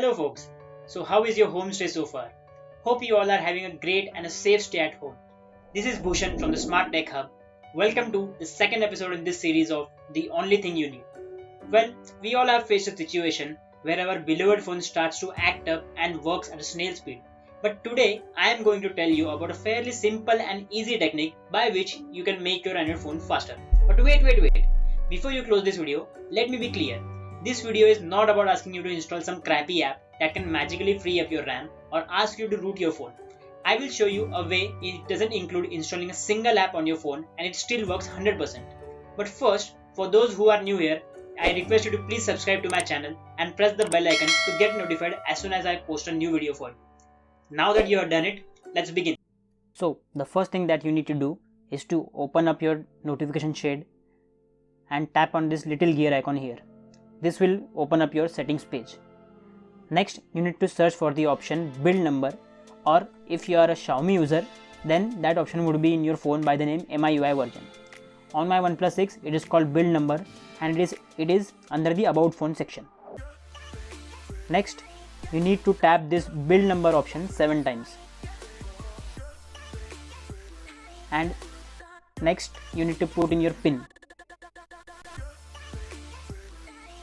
Hello folks, so how is your home stay so far? Hope you all are having a great and a safe stay at home. This is Bhushan from the Smart Tech Hub. Welcome to the second episode in this series of The Only Thing You Need. Well, we all have faced a situation where our beloved phone starts to act up and works at a snail speed. But today I am going to tell you about a fairly simple and easy technique by which you can make your Android phone faster. But wait. Before you close this video, let me be clear. This video is not about asking you to install some crappy app that can magically free up your RAM or ask you to root your phone. I will show you a way it doesn't include installing a single app on your phone and it still works 100%. But first, for those who are new here, I request you to please subscribe to my channel and press the bell icon to get notified as soon as I post a new video for you. Now that you have done it, let's begin. So the first thing that you need to do is to open up your notification shade and tap on this little gear icon here. This will open up your settings page. Next, you need to search for the option build number, or if you are a Xiaomi user, then that option would be in your phone by the name MIUI version. On my OnePlus 6, it is called build number and it is under the about phone section. Next, you need to tap this build number option 7 times. And next, you need to put in your PIN.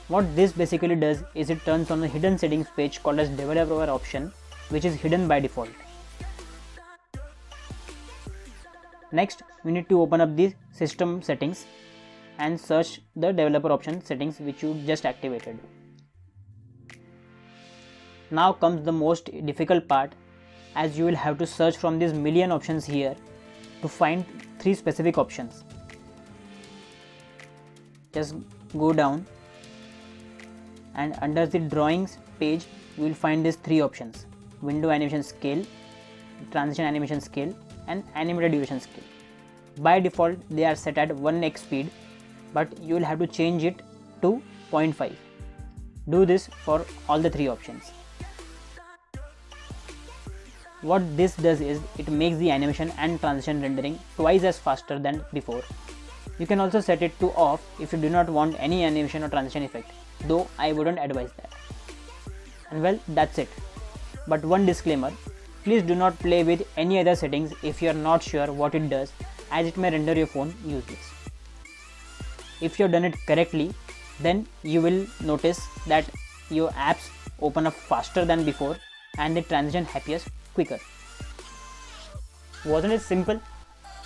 What this basically does is it turns on a hidden settings page called as developer option, which is hidden by default. Next, we need to open up the system settings and search the developer option settings which you just activated. Now comes the most difficult part, as you will have to search from these million options here to find 3 specific options. Just go down and under the drawings page you will find these 3 options: window animation scale, transition animation scale and animated duration scale. By default they are set at 1x speed, but you will have to change it to 0.5. Do this for all the 3 options. What this does is it makes the animation and transition rendering twice as faster than before. You can also set it to off if you do not want any animation or transition effect, though I wouldn't advise that. And well, that's it. But one disclaimer, please do not play with any other settings if you are not sure what it does, as it may render your phone useless. If you have done it correctly, then you will notice that your apps open up faster than before and the transition appears quicker. Wasn't it simple?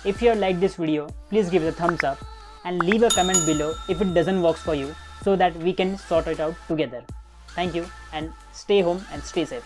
If you have liked this video, please give it a thumbs up and leave a comment below if it doesn't work for you, so that we can sort it out together. Thank you and stay home and stay safe.